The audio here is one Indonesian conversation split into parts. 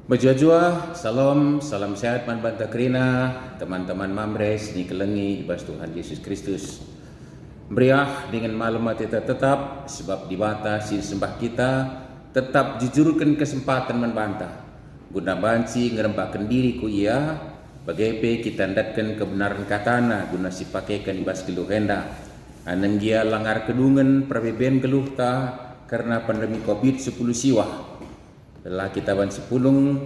Bajua, salam sehat man banta kerina, teman-teman mamres ni kelengi ibas Tuhan Yesus Kristus. Beriah dengan malam kita tetap sebab dibatasi sembah kita tetap jujurkan kesempatan man banta. Guna banci ngerembakkan diri ku ia, bagaimana kita ndatkan kebenaran katana guna sipakaikan ibas keluh henda. Aneng gia langar kedungan prabeben keluh ta karena pandemi COVID-10 siwah. Telah kita ban sepulung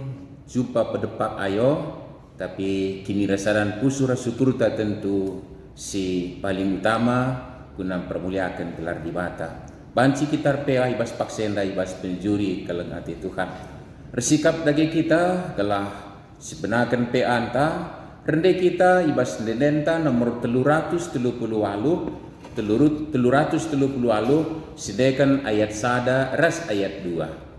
jumpa pedepak ayo, tapi kini rasaran pusura syukur tak tentu si paling utama guna permuliakan gelar di bata. Banci kita pea ibas paksenda ibas penjuri keleng hati Tuhan. Resikap dagi kita telah sebenarkan pea anta rende kita ibas dendenta nomor 338 sedekan ayat sada ras ayat 2.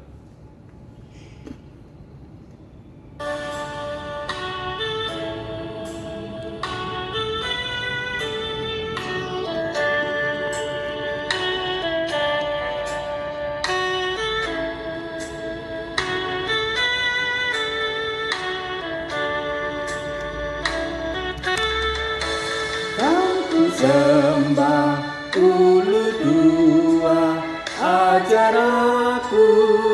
Sembah ulu tua, ajar aku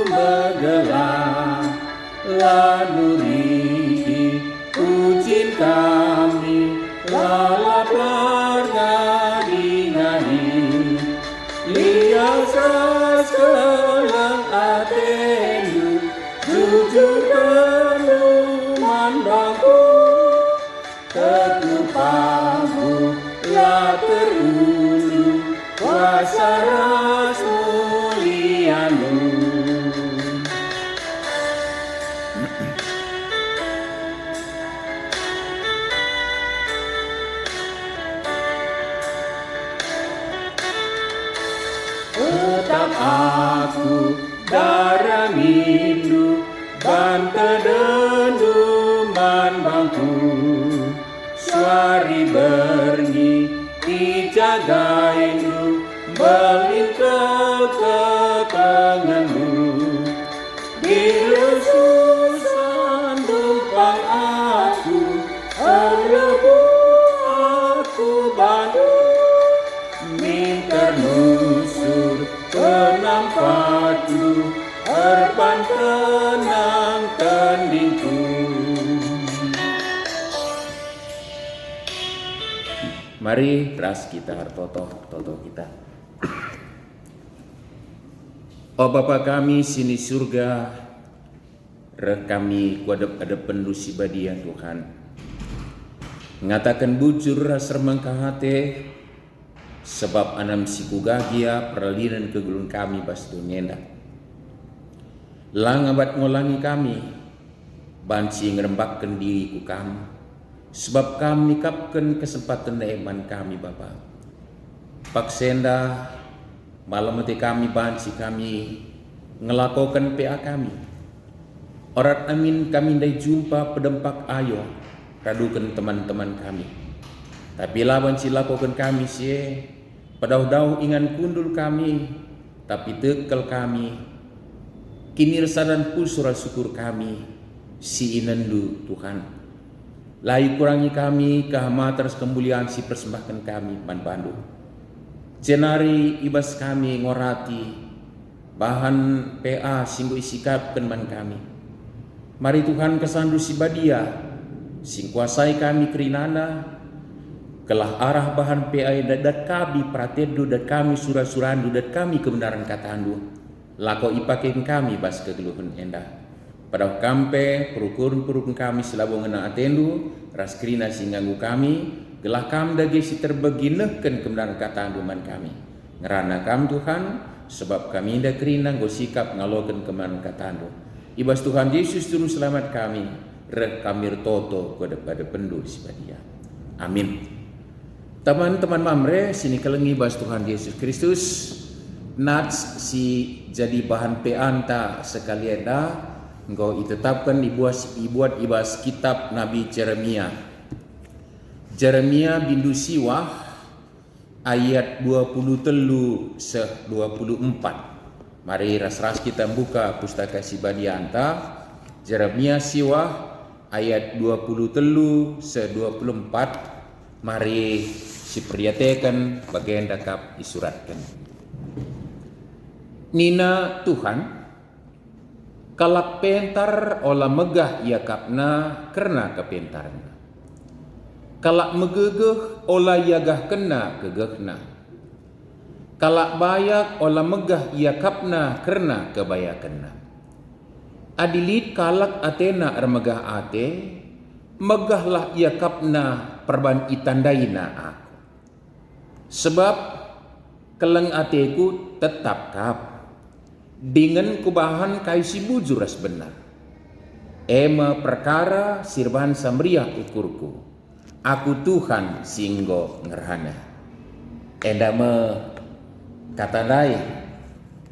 bergelar, laluri ucin kami, lalapar ngadi-ngadi, lias ras kelang atendu, jujur penuh mandangku, teguh pangku, la terulu kuasa ras muliamu. Tetap aku darah mindu banta denduman bangku suari berni dijagainu melingkar ke tanganmu bila susah dumpang aku erlebu aku bantu minta nusur penampatmu erban tenang tandingku. Mari ras kita hartoto kita. Oh Bapa kami sini surga, rekami kuadep-adep pendusi badia Tuhan. Ngatakan bujur rasa mengkahate, sebab anam siku gagia peralinan kegulung kami bas dunyenda. Langabat ngolangi kami, banci ngerembakkan diriku kami. Sebab kami nikapkan kesempatan iman kami Bapa. Paksenda malam hati kami banci kami ngelakukan PA kami. Orat amin kami dai jumpa pedempak ayo radukan teman-teman kami. Tapi lawan si lakukan kami sie padau-dau ingan kundul kami tapi tekel kami. Kini resadan pusura syukur kami si inendu Tuhan. Lai kurangi kami kehamatan kemuliaan si persembahkan kami man Bandung. Cenari ibas kami ngorati bahan PA singgu isikapkan man kami. Mari Tuhan kesandu si badia sing kuasai kami kerinana kelah arah bahan PA dat kami pratedu dat kami surah-surandu dat kami kebenaran katandu. Lako ipakin kami bas kegeluhan endah. Pada kampe perukun kami selabung ngena atendu ras krina singanggu kami gelah kam dagi si terbeginehken kebenaran kata anduman kami ngerana kam Tuhan sebab kami indah krina nggo sikap ngaloken kebenaran kata andu ibas Tuhan Yesus juru selamat kami rek kamir toto pada pendu sibadia. Amin. Teman-teman mamre sini kelengi bas Tuhan Yesus Kristus nats si jadi bahan peanta sekalian dah engkau ditetapkan dibuat ibas kitab Nabi Jeremia. Jeremia bindu siwah ayat 23 24. Mari ras-ras kita buka pustaka Sibadianta Jeremia siwah ayat 23 se 24 mari sipriatekan bagian dakap isuratkan. Nina Tuhan kalak pentar olah megah ia kapna karena kepentarna. Kalak megegeh olah yagah kena gegehna. Kalak bayak olah megah ia kapna karena kebayakanna. Adilit kalak atena armegah ate, megahlah ia kapna perban itandaina aku. Sebab keleng ateku tetap kap, dengan kubahan kaisi bujur as benar. Ema perkara sirban samriah ukurku, aku Tuhan singgo ngerhana. Endame kata dai,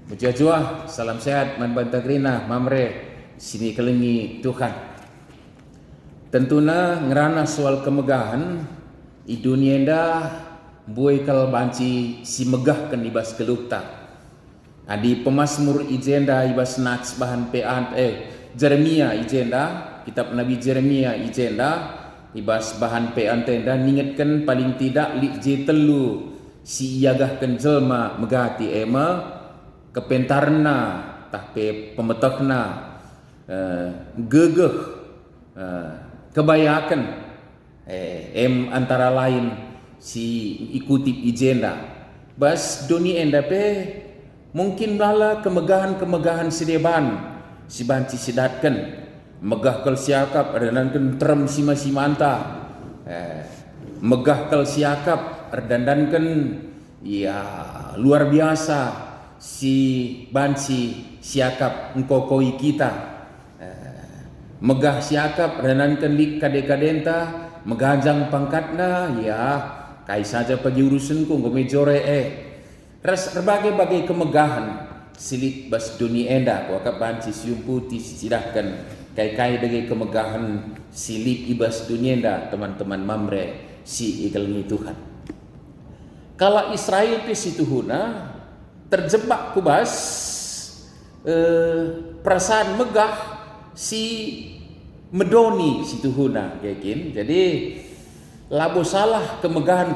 mujajua salam sehat man bantagrina mamre. Sini kelengi Tuhan. Tentuna ngerana soal kemegahan i dunia dah buai kal banci si megah kan ibas kelukta. Adi pemasmur ijenda ibas nats bahan pean Jeremia ijenda, kitab Nabi Jeremia ijenda ibas bahan pean tenda ningetkan paling tidak li je telu si yagah kan jelma megati ema kepentarna tahpe pemetakna gegeh kebayakan antara lain si ikuti ijenda bas doni endape mungkin bala kemegahan sedeban si banci sidatkan megah kal siakap erdandankan terem si manta megah kal siakap erdandankan ya luar biasa si banci siakap engkokoi kita. Megah siakap renankan lik kadekadenta megajang pangkatna ya kai saja pagi urusanku ngomejore ras berbagai kemegahan silik bas dunia enda ku akap banci sium putih sidahkan kai dengan kemegahan silik ibas dunia enda teman-teman mamre si ikalmi Tuhan. Kala Israel pe situhuna terjebak kubas perasaan megah si medoni situhuna yakin. Jadi labo salah kemegahan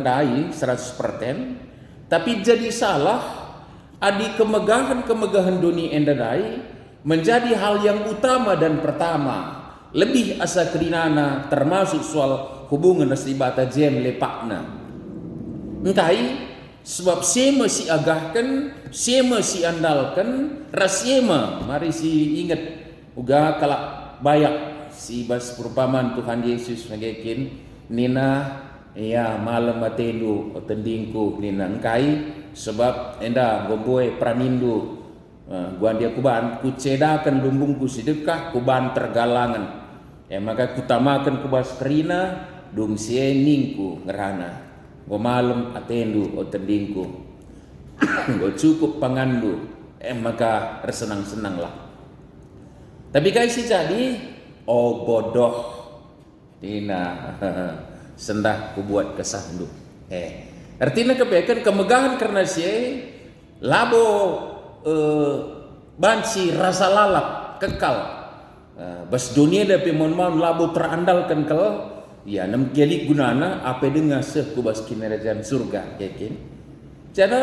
dai 100%, tapi jadi salah adi kemegahan doni endadai menjadi hal yang utama dan pertama lebih asa kerinana termasuk soal hubungan nasibata jem lepakna engkai sebab sema si agahkan sema si andalkan rasiema mari si ingat uga kalak bayak si bas perumpamaan Tuhan Yesus ngagekin nina ya malam matelu otendingku nina engkai sebab enda gomboe pranindu guan dia kuban kucedakan lumbungku sedekah kuban tergalangan maka kutamakan kubas kerina dung sie ningku ngerana go malam atendu otendingku go cukup pangandu maka bersenang-senang lah. Tapi guys si jadi bodoh dina sendah ku buat kesandu. Artinya kebekan kemegahan karena si labo banci rasa lalap kekal. Bas dunia tapi mon labo terandalkan kalau ya nam gelik gunana apa dengan ku bas kinerajan surga yakin. Jadi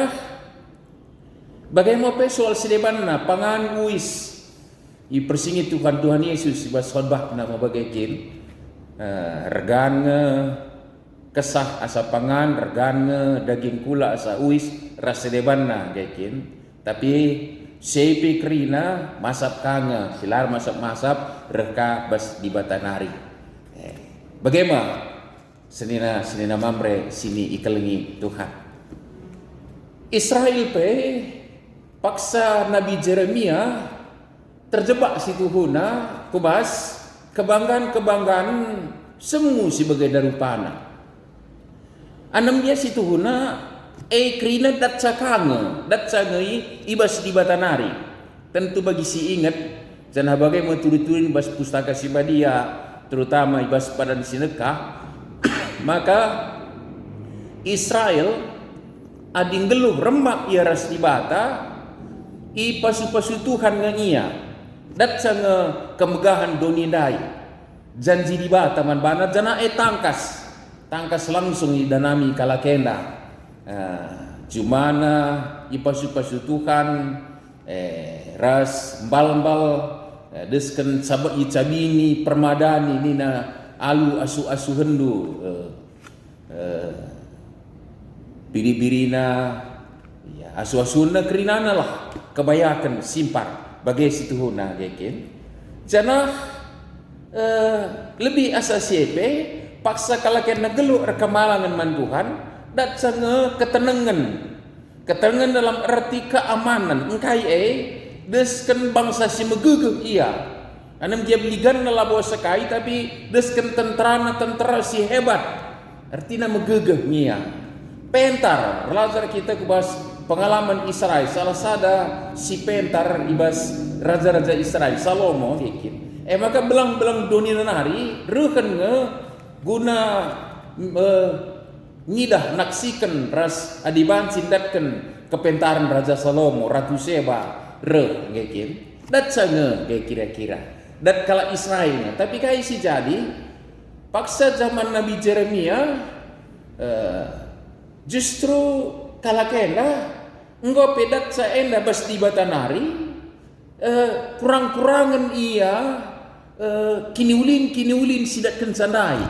bagaimana soal sedebanna pangan uis i persingit Tuhan Yesus bas khotbah nama bagaikin regan kesah asa pangan regan daging kula asa uis rasa debanna gaikin tapi sepi kerina masap kanga silar masap reka bas di batanari bagaimana senina mamre sini ikelengi Tuhan Israel pe paksa Nabi Jeremia terjebak situ huna kubas kebanggaan semu sebagai darupana anam dia situ huna krina datsa ngai ibas di batanari tentu bagi si ingat jangan bagai meturi-turin bas pustaka sibadia terutama ibas padan sinekah maka Israel adinggeluh remak ia ras di bata i pasu-pasu Tuhan ngangia Dat sanga kemegahan donindai. Janji di bata man bana jana tangkas langsung idanami kalakenda. Jumana ipasu-pasu Tuhan ras mbal-mbal desken sabak icabini permadani nina alu asu-asu hendu biri-birina ya asu-asuna kerinana lah kebayakan simpar bagai situhuna gekin jana lebih asa siepe paksa kalaken nagelu rekamalangan mantuhan dat sange ketenangan dalam arti keamanan engkai desken bangsa si megegeh iya anam dia beligan nalabo sekai tapi desken tentara si hebat artinya megegeh nia pentar lazar kita kubas pengalaman Israel salah sada si pentar ibas raja-raja Israel Salomo yakin maka belang-belang dunia nari reukeun guna ngidah naksikan ras adiban sindatkan kepentaran Raja Salomo Ratu Seba yakin dat sange kayak kira-kira dat kala Israel tapi kai si jadi paksa zaman Nabi Jeremia justru kala kena enggo pedat saenda bas di batanari kurang-kurangan ia kiniulin sidatkan sandai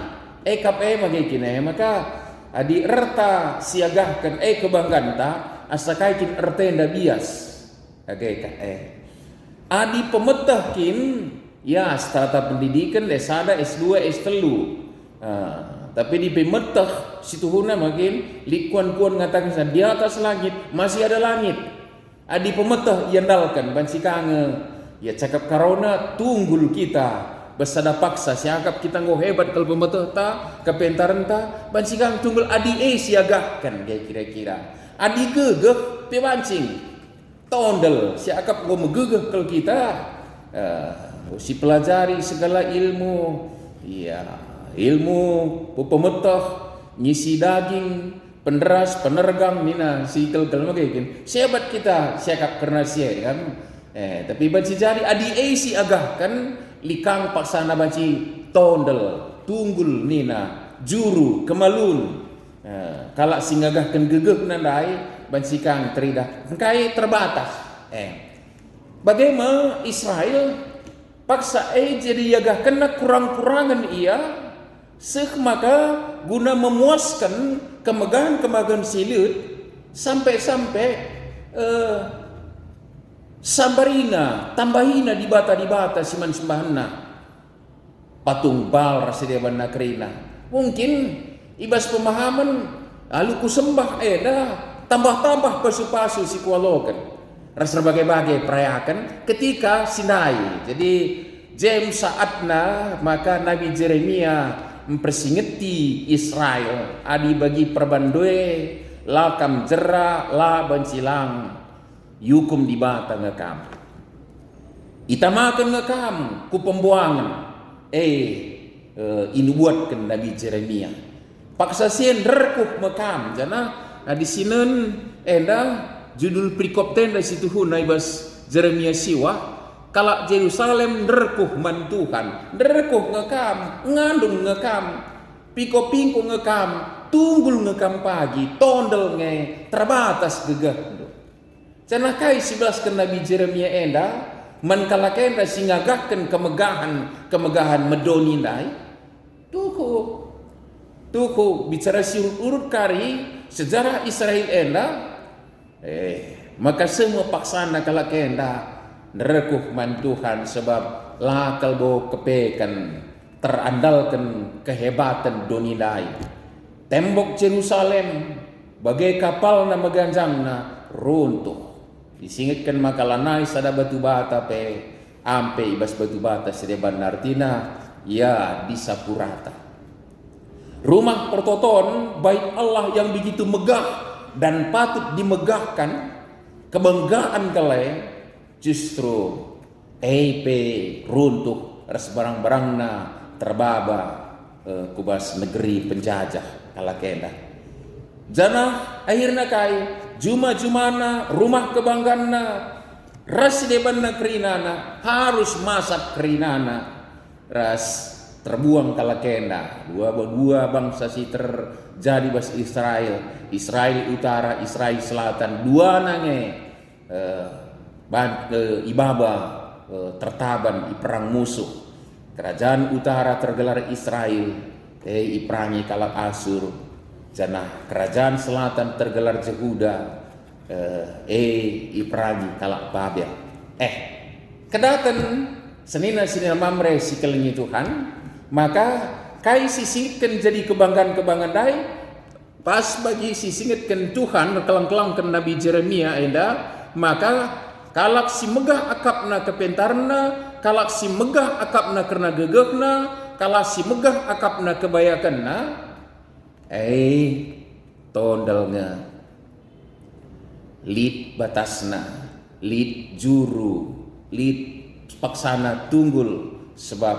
kape magikine maka adi erta siagahkan kebangganta asakaikin ertenda bias adi pemetahkin ya strata pendidikan desada S2 S3 tapi di pemetah situhuna makin likuan-kuan ngatakan di atas langit masih ada langit adi pemetah yandalkan bansikange ya cakap karona tunggul kita besada paksa siakap kita nggo hebat kalau pemetah ta kepentaran ta bansikang tunggul adi siagahkan kayak kira-kira adi gegeh pewancing tondel siakap nggo megegeh kalau kita si pelajari segala ilmu ya ilmu pemetah ngisi daging penderas penergang mina si kel-kel makin sebat kita siakap karena sia kan tapi banci jari adi si agah kan likang paksana banci tondel tunggul nina juru kemalun kalak singagahkan gegeh nandai banci kang teridah engkai terbatas bagaimana Israel paksa jadi yagah kena kurang-kurangan ia maka guna memuaskan kemegahan silut sampai sabarina tambahina di bata siman sembahna patung bal rasedeban nakrina mungkin ibas pemahaman alu ku sembah tambah pasu-pasu si kualokan ras berbagai-bagai perayakan ketika Sinai jadi jem saatna maka Nabi Jeremia mempersingeti Israel adi bagi perbandoe lakam jera la bancilang yukum di bata ngekam itamakan ngekam ku pembuangan ini buatkan Nabi Jeremia paksa sien rekuh mekam jana di sinen judul perikop tenda situ hunai bas Jeremia siwa kalak Jerusalem rekuh mantuhan rekuh ngekam ngandung ngekam piko-pingko ngekam tunggul ngekam pagi tondel nge terbatas gegah cenah kai 11 ke Nabi Jeremia man kalakenda singagahkan kemegahan medonindai tuku bicara urut kari sejarah Israel maka semua paksana kalakenda nerekuh mantuhan sebab lakal bo kepekan terandalkan kehebatan donindai tembok Jerusalem bagai kapal na meganjangna runtuh disingitkan makalanai sada batu bata ampe ibas batu bata sedeban nartina ya disapurata rumah pertoton bait Allah yang begitu megah dan patut dimegahkan kebanggaan kalian justru runtuh ras barang-barangna terbaba kubas negeri penjajah kalakenda jana akhirnya kai jumana rumah kebanggaanna ras deban na kerinana harus masak kerinana ras terbuang kala kenda dua bangsa si terjadi bas Israel utara Israel selatan dua nange ibaba tertaban i perang musuh. Kerajaan utara tergelar Israel iperangi kalak Asur, janah kerajaan selatan tergelar Yehuda iperangi kalak Babel. Kedatan senina Mamre si kelengi Tuhan, maka kai sisingkan jadi kebanggaan dai pas bagi sisingkan Tuhan kelang-kelangkan Nabi Jeremia enda, maka kalak si megah akapna kepentarna, kalak si megah akapna karena gegehna, kalak si megah akapna kebayakanna, tondalnya lid batasna, lid juru, lid paksana tunggul, sebab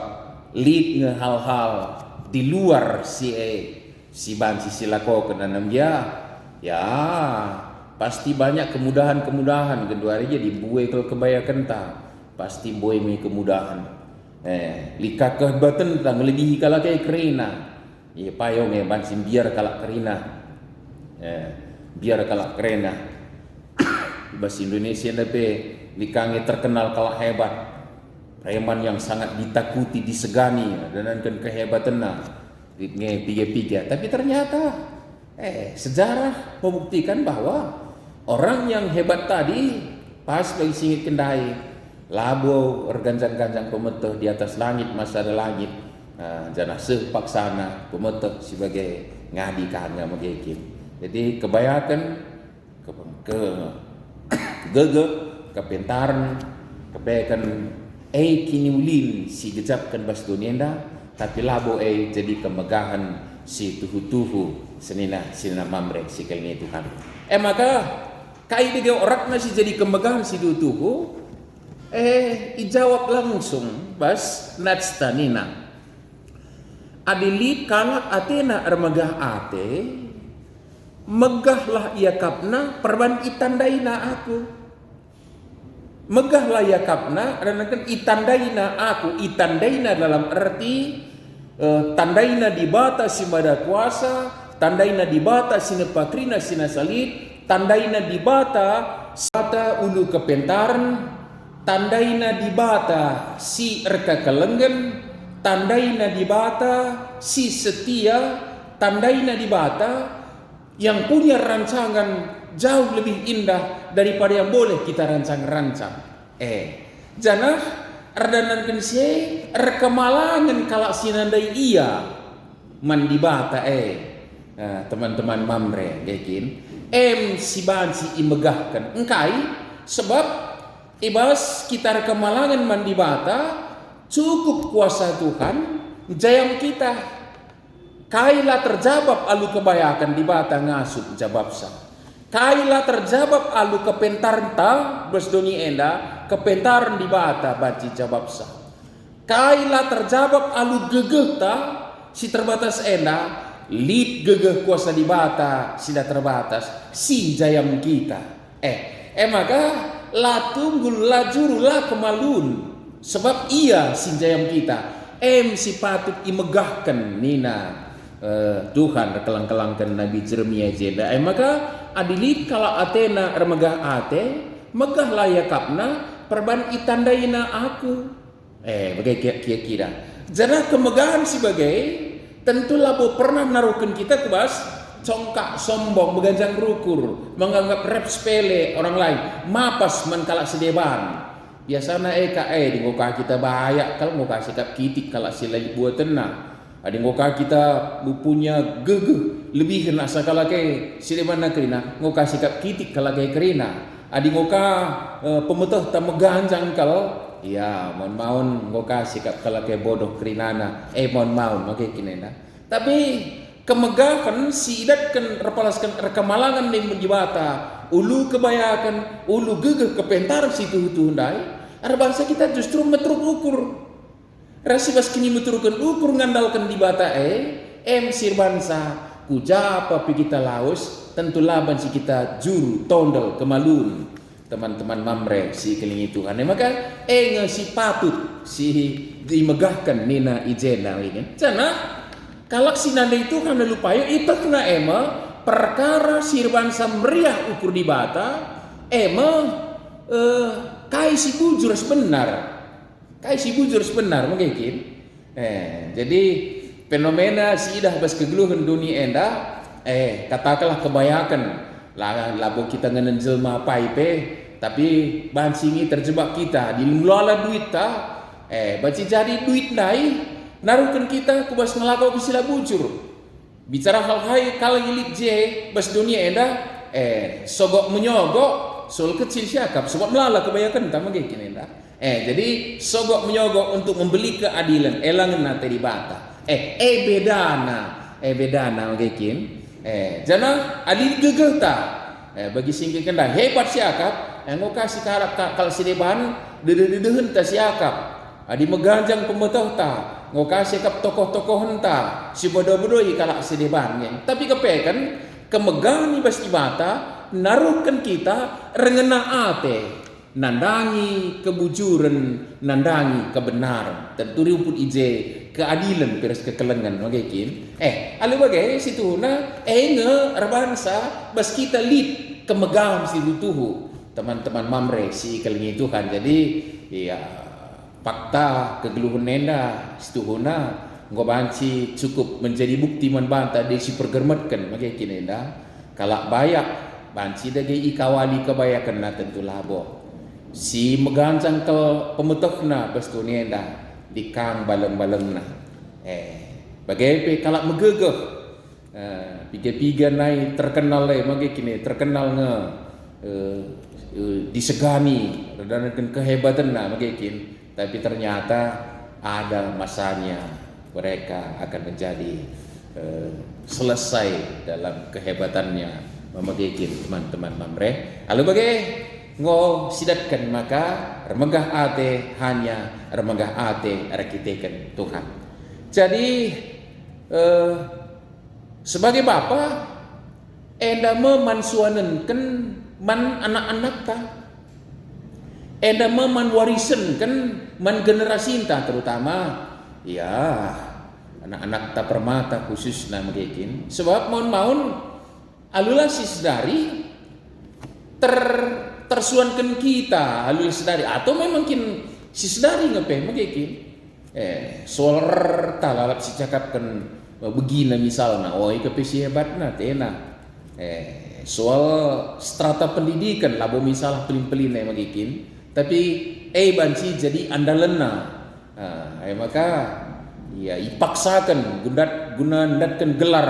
lid nge hal-hal di luar si banci silako kena namja ya pasti banyak kemudahan kedua aja dibuai kalau kebayakan ta pasti boy me kemudahan lika kehebatan ta melebihi kala kayak kerina ya payong banci biar kala kerina biar kala kerina bahasa Indonesia tapi likange terkenal kala hebat preman yang sangat ditakuti disegani dan kan kehebatanna nge piga-piga, tapi ternyata sejarah membuktikan bahwa orang yang hebat tadi pas bagi singit kendai labo erganjang-ganjang pemeteh di atas langit masa ada langit janah sepaksana pemeteh sebagai ngadi kanga megekin. Jadi kebayakan ke gege kepintaran kebayakan kini ulin si gejapkan bas dunienda tapi labo jadi kemegahan si tuhu-tuhu senina Mamre si kelengi Tuhan. Maka kai dia orang nasi jadi kemegahan si tuhu ijawab langsung bas natstanina adili kalak Athena ermegah ate megahlah ia kapna perban itandaina aku megahlah ia kapna dan itandaina aku itandaina dalam arti tandaina di bata si mada kuasa tandaina di bata si nepakrina si nasalit tandaina di bata ulu kepentaran tandaina di bata si erka kelenggen tandaina di bata si setia tandaina di bata yang punya rancangan jauh lebih indah daripada yang boleh kita rancang-rancang. Janah erdanan kensi erkemalangan kalak sinandai iya mandibata teman-teman Mamre yakin si bansi imegahkan engkai sebab ibas kita erkemalangan mandibata cukup kuasa Tuhan jayam kita kailah terjabab alu kebayakan di bata ngasut jababsa kailah terjabab alu kepentarta besdoni enda kepentaran di bata baci jababsa kailah terjabab alu gegeh ta si terbatas enda lid gegeh kuasa di bata sida terbatas si jayam kita maka la tunggul la juru la kemalun sebab ia si jayam kita si patut imegahkan nina Tuhan kelang-kelangkan Nabi Jeremia jeda maka adilit kala Athena ermegah ate megah layakapna perban itandaina aku bagai kira-kira jadi kemegahan sebagai tentu labo pernah naruhkan kita ke bas congkak sombong beganjang rukur menganggap rep sepele orang lain mapas menkala sedeban biasanya di ngoka kita bahaya kalau ngoka sikap kitik kalau sila buat tenang ada ngoka kita punya gegeh lebih kena sakala ke silemana kerina ngoka sikap kitik kala ke kerina ada ngoka pemeteh tameganjang kalau ya mohon ngoka sikap kala ke bodoh kerinana mohon makai kinena tapi kemegahan sidatkan repalaskan rekamalangan yang menjibata ulu kebayakan ulu gegeh kepentar situ hundai ada bangsa kita justru metruk ukur rasi bas kini meturkan ukur ngandalkan di bata sir bangsa kujapa pi kita laos tentu laban si kita juru tondel kemalun teman-teman mamre si kelingi Tuhan. Maka si patut si dimegahkan nina ijena ini. Cana kalak si nanda itu kan lupayo itak na perkara sirban samriah ukur di bata kai si bujur sebenar. Kai si bujur sebenar mungkin. Jadi fenomena si idah bas kegeluhan dunia enda katakanlah kebanyakan labo kita ngenen jelma paipe tapi bansingi terjebak kita di lala duit ta banci jadi duit nai naruhkan kita kubas ngelakau kesila bujur bicara hal-hal kalau ilit je bas dunia enda sogok menyogok soal kecil siakap sebab melala kebanyakan tak mungkin enda jadi sogok menyogok untuk membeli keadilan elangan nate di bata bedana mungkin jana adil gegeh ta bagi singgih kenda hebat siakap engkau kasih karap kalau si deban deden ta siakap adi meganjang pemetah ta ngau kasih kap tokoh-tokoh henta si bodoh-bodoh kalau si deban tapi kepekan kemegang ni bas ibata naruhkan kita rengena ate nandangi kebujuran nandangi kebenaran tentu rumput ije keadilan peres kekelengan mungkin alu bagai situ na rebansa bas kita lid kemegang si tuhu teman-teman mamre si kelingi Tuhan. Jadi ya fakta kegeluhan nenda situ na ngobanci cukup menjadi bukti membantah dia si pergermetkan mungkin nenda kalak bayak banci dagi ikawali kebayakan na tentu labo si megancang ke pemetokna bas tu nenda di kang baleng-balengna bagai kalak megegeh piga-piga nai terkenal magi kini terkenal disegani dan kehebatan magi kini tapi ternyata ada masanya mereka akan menjadi selesai dalam kehebatannya magi kini teman-teman mamre lalu bagai ngo sidatkan maka remegah ate hanya remegah ate rakiteken Tuhan. Jadi sebagai bapa enda memansuanenken man anak-anak ta enda meman warisenken man generasi ta terutama ya anak-anak ta permata khusus na mungkin sebab maun alula sisdari tersuankan kita halul sedari atau memang si sedari ngapain mungkin soal talalap si cakapkan begina misalnya kepesi hebatna tena soal strata pendidikan labo misalah pelin-pelin mungkin tapi banci jadi andalena maka ya ipaksakan gunandatkan gelar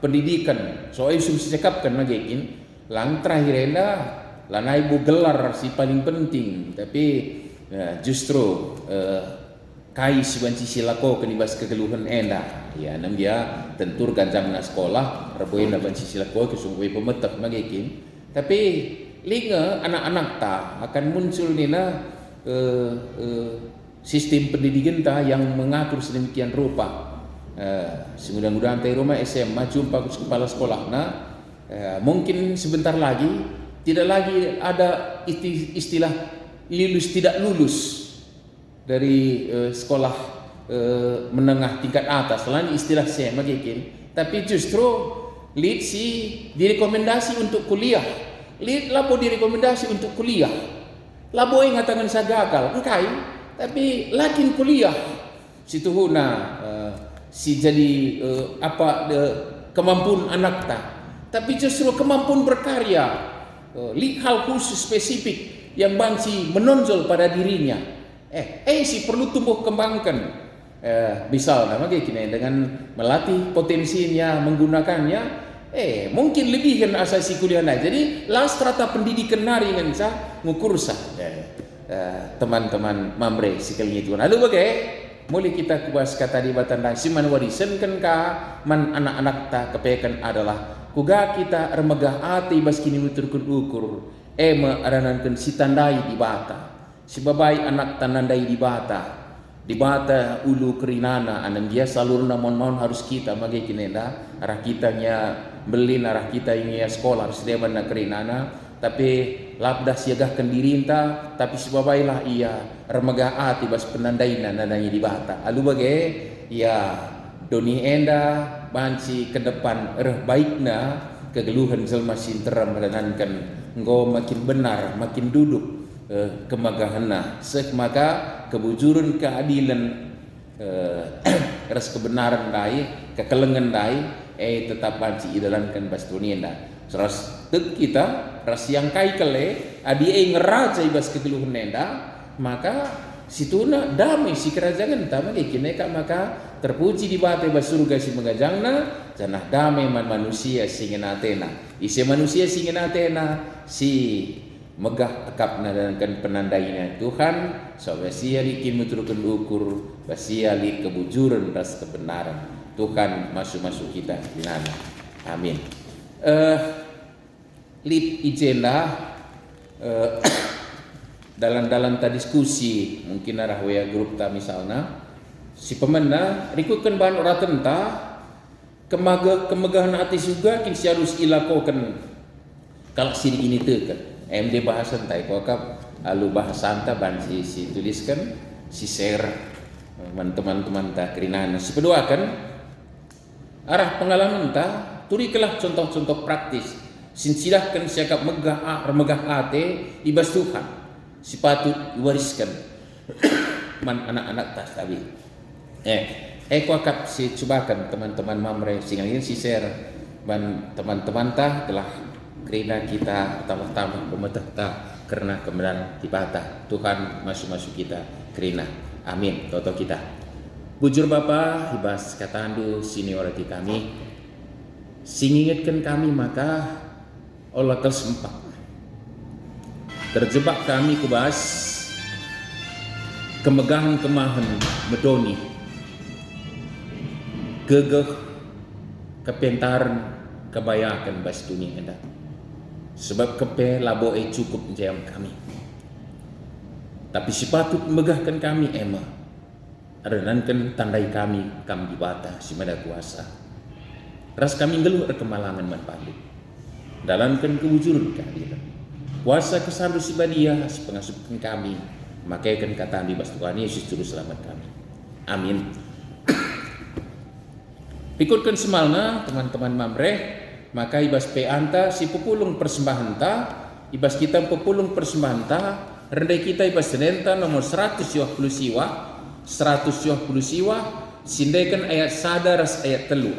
pendidikan soal isu si cakapkan mungkin lang terakhir enda lanai bu gelar si paling penting tapi justru kai si banci silako kenibas kegeluhan enda ya nam dia tentur ganjang na sekolah reboina banci silako kesungguh pemetak magikin tapi linga anak-anak ta akan muncul nina sistem pendidikan ta yang mengatur sedemikian rupa semudah-mudahan teh rumah SMA jumpa kepala sekolah mungkin sebentar lagi tidak lagi ada istilah lulus tidak lulus dari sekolah menengah tingkat atas selain istilah saya mungkin tapi justru lead si direkomendasi untuk kuliah lead labo direkomendasi untuk kuliah labo yang ngatakan saya gagal engkai tapi lakin kuliah situ si jadi kemampuan anak ta tapi justru kemampuan berkarya hal khusus spesifik yang banci menonjol pada dirinya si perlu tumbuh kembangkan misal kini dengan melatih potensinya menggunakannya mungkin lebih kan asasi kuliah jadi lah strata pendidikan nari kan ngukur teman-teman mamre sekali itu lalu mulai kita kubas kata di batanda siman warisan kan man anak-anak ta kepekan adalah kuga kita remegah ati bas kini ukur aranankan si tandai di bata si babai anak tanandai di bata ulu kerinana anan dia salur namon harus kita magi kinenda arah kitanya belin arah kita ini sekolah harus dia mana kerinana tapi labdah siagahkan diri entah, tapi sebabailah ia remegah ati bas penandaina nadanya di bata. Alu bagai ya doni enda banci ke depan baikna kegeluhan selma sinteram melanankan engkau makin benar makin duduk kemagahana sek maka kebujuran keadilan ras kebenaran dai kekelengan dai tetap banci idalankan bas doni enda seras tet kita ras yang kai kele adi ngeraja ibas kegeluhan enda maka situna damai si kerajaan tama kineka maka terpuji di bate bas surga si megajangna janah damai man manusia singin atena isi manusia singin atena si megah akapna dan penandainya Tuhan sawasia likin muturkan ukur basia li kebujuran ras kebenaran Tuhan masuk kita di nana amin. Lip ijenda dalam ta diskusi mungkin arah wea grup ta misalnya si pemena rikutkan bahan orang tenta kemegahan hati juga kin si harus ilakokan kalau sini ini tekan MD bahasan tai kokap alu bahasan ta ban si tuliskan si share teman-teman ta kerinana si pedoakan arah pengalaman ta turikelah contoh-contoh praktis sin silahkan siakap megah ate ibas Tuhan si patut diwariskan man anak-anak tas tadi kuakap si cobakan teman-teman mamre singangin si share ban teman-teman tah telah kerana kita tambah-tambah pemetah tah karena kebenaran dipatah Tuhan masuk kita kerana amin toto kita bujur Bapa ibas katandu seniority kami singingatkan kami maka Allah tersempat terjebak kami kubas kemegahan kemahan medoni gegeh kepentaran kebayakan bas dunia enda sebab kepe labo cukup jam kami tapi si patut megahkan kami ema arenankan tandai kami di bata si mada kuasa ras kami ngeluh kemalangan manpandu dalamkan kewujudan keadilan kuasa kesandu si badia si pengasuhan kami makaikan kata di bas Tuhan Yesus juru selamat kami amin. Ikutkan semalna teman-teman mamreh maka ibas peanta si pepulung persembahan ta ibas kita pepulung persembahan ta rendai kita ibas senenta nomor 120 siwa sindaikan ayat sadar ayat telu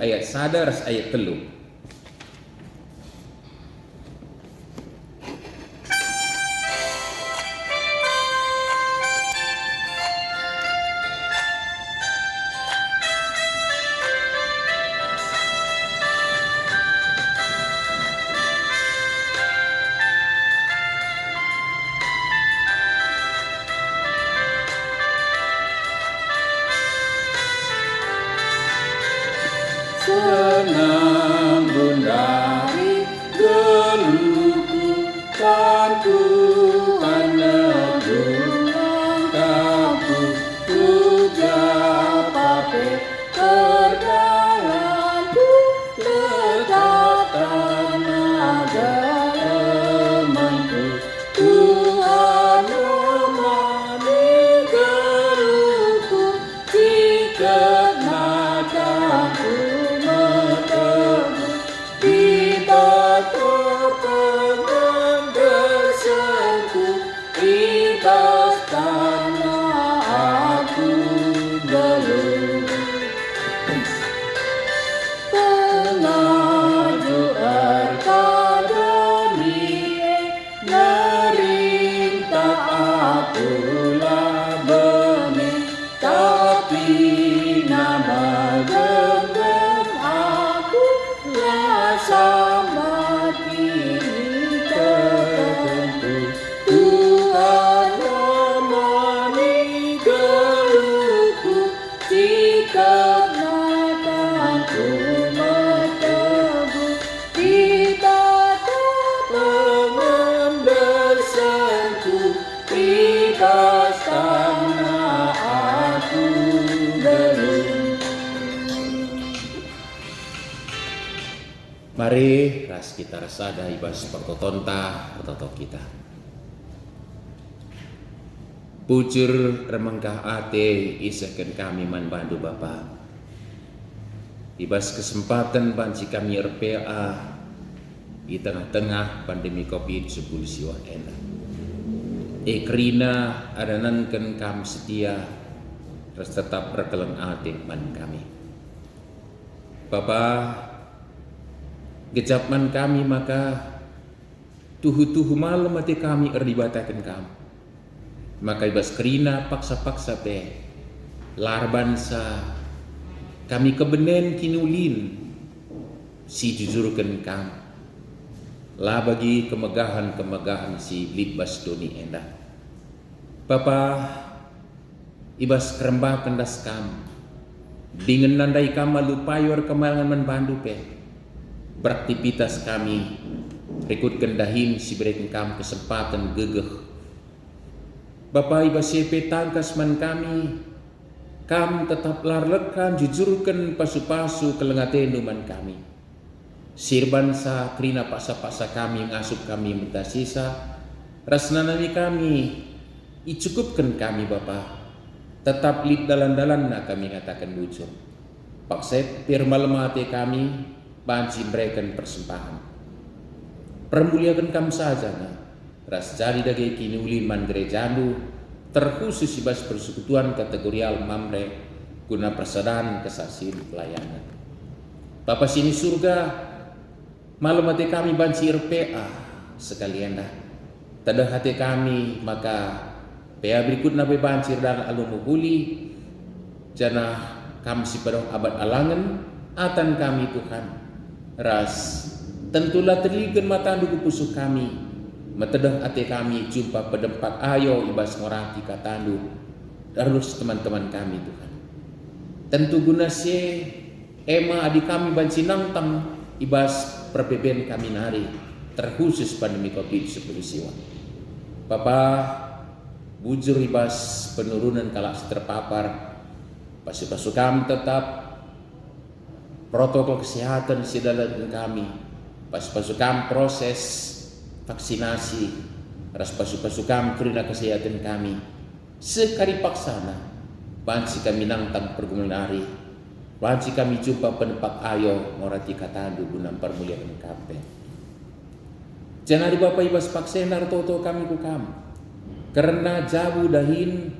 senang bundari geluku tantu anegulang kapu tuja pape perdalanku letak tanah dalamanku Tuhan memani geluku jika nadaku Mari ras kita rasada ibas pertotonta pertoto kita. Bujur remenggah ate isakan kami man bandu Bapa. Ibas kesempatan banci kami RPA di tengah-tengah pandemi COVID-19 siwa enak. Kerina adanankan kami setia terus tetap rekeleng ate man kami. Bapa, gejapman kami maka tuhu-tuhu malam mati kami erdibatakan kami. Maka ibas kerina paksa-paksa pe lar bansa kami kebenen kinulin si jujurkan kami. Lah bagi kemegahan-kemegahan si libas doni endah. Bapa, ibas kerembah kendas kami. Dengan nandai kami lupayor kemalangan bandu pe. Beraktivitas kami rekut kendahin si berikan kami kesempatan gegeh. Bapa iba sepe tangkas man kami tetap larlekan jujurkan pasu-pasu kelengatenu man kami. Sirban sa krina paksa-paksa kami ngasup kami minta sisa rasnanami kami icukupkan kami Bapa. Tetap lip dalan-dalan na kami ngatakan bujur. Pakset pirmalemate kami banci berikan persembahan. Permuliakan kamu saja na. Ras jadi dage kini ulin man gerejandu terkhusus ibas persekutuan kategorial mamre guna persadaan kesaksian pelayanan. Bapa sini surga malam hati kami banci RPA sekalian dah. Tada hati kami maka PA berikut nabe bancir dan alumuhuli jana kami si pedong abad alangan atan kami Tuhan. Ras tentulah terligan mata dugu pusuk kami metedeh ate kami jumpa pedempak ayo ibas ngoraki katandu terus teman-teman kami Tuhan. Tentu guna se ema adik kami banci nangtang ibas perbeben kami nari terkhusus pandemi COVID-19 siwa. Bapa bujur ibas penurunan kalak terpapar pasu-pasu kami tetap protokol kesehatan sidalan kami. Pasu-pasu kami proses vaksinasi. Ras pasu-pasu kami kerina kesehatan kami. Sekali paksana. Banci kami nangtang pergumulan hari. Banci kami jumpa penempak ayo morati katandu guna permuliaan kami. Jangan Bapak ibas paksenar toto kami ku kami. Karena jauh dahin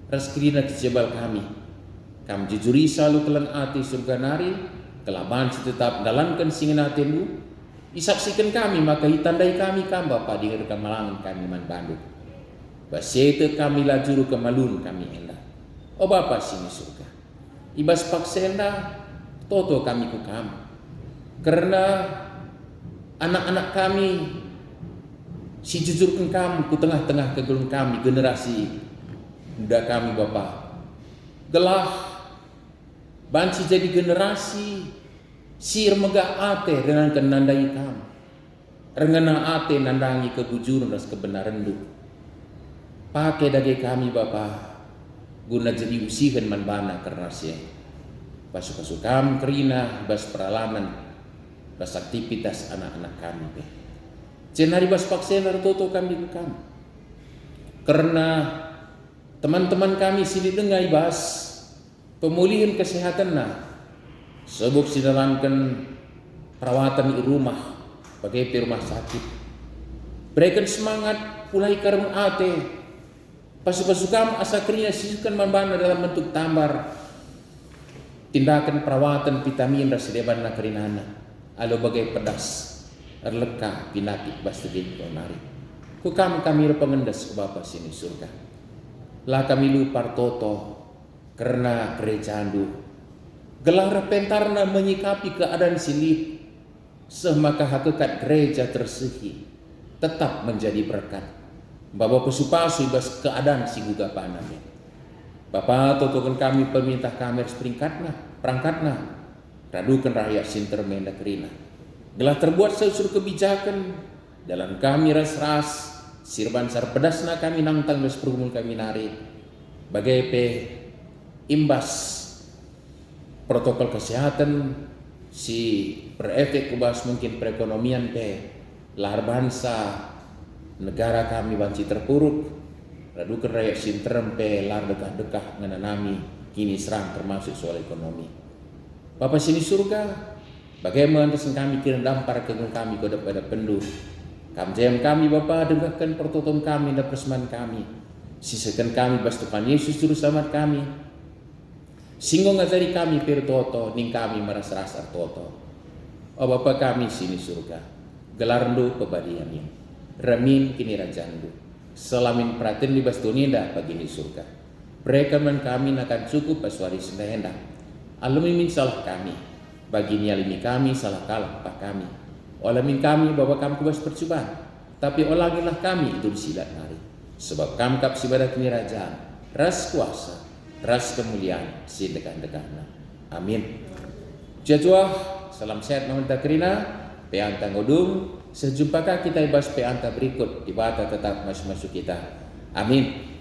ras kerina kejebal kami. Kami jujuri selalu kelan ati surga nari. Kelaban si tetap dalankan singin hatimu. Isaksikan kami maka hitandai kami Bapa di kemalangan kami man bandung. Basete kami lajuru kemalun kami endah. O Bapa sini surga. Ibas paksenda toto kami ku kami. Karena anak-anak kami si jujurkan kami ku tengah-tengah kegulung kami generasi muda kami Bapa. Gelah banci jadi generasi sir mega ate dengan kenandai kami. Rengana ate nandangi kebujuran dan kebenaran du. Pakai dage kami Bapa guna jadi usihan manbana kerasnya. Pasu-pasu kami kerina bas peralaman bas aktivitas anak-anak kami be. Cenari bas paksenar toto kami kami. Karena teman-teman kami sini dengai bas pemulihan kesehatan nah. Sebab sidalankan perawatan di rumah bagai di rumah sakit. Berikan semangat pulai karung ate. Pasu-pasu kami asa kriya sisukan mambana dalam bentuk tambar. Tindakan perawatan vitamin dan sedeban na karinana. Alo bagai pedas. Erleka pinakit basta di nari. Ku kami pengendas ke Bapa sini surga. Lah kami lupar toto karena gereja andu. Gelar pentarna menyikapi keadaan silip semaka hakikat gereja tersehi tetap menjadi berkat. Bapak pesupasu ibas keadaan si guga panamnya. Bapak totokan kami pemerintah kami perangkatna radukan rakyat sintermenda kerina. Gelah terbuat seusur kebijakan dalam kami ras-ras sirban sar pedasna kami nangtang bes pergumul kami nari bagai pe imbas protokol kesehatan si berefek kubas mungkin perekonomian lahar bangsa negara kami banci terpuruk radukan rakyat sinterem lahar dekah-dekah ngananami kini serang termasuk soal ekonomi. Bapa sini surga, bagaimana desen kami kira dampar kengel kami kepada pada pendu. Jam kami Bapa dengarkan pertolongan kami dan persembahan kami. Sisakan kami bas Tuhan Yesus juru selamat kami. Singgo ngajari kami pirtoto ning kami merasa-rasa toto. Oh Bapa kami sini surga, gelarndu pebadiannya. Ramin kini rajandu. Selamin praten di bas dunia bagi di surga. Perekaman kami akan cukup paswari sendahendak. Alumimin salah kami. Bagi nialimi kami salah kalah pak kami. Olamin kami bahwa kami kubas percobaan, tapi olangilah kami itu disilat mari. Sebab kami kap sibadat kerajaan, ras kuasa, ras kemuliaan, si dekan-dekana. Amin. Jajwa, salam sehat mamanta kerina, peanta ngodung, sejumpakah kita ibas peanta berikut, di bata tetap masuk-masuk kita. Amin.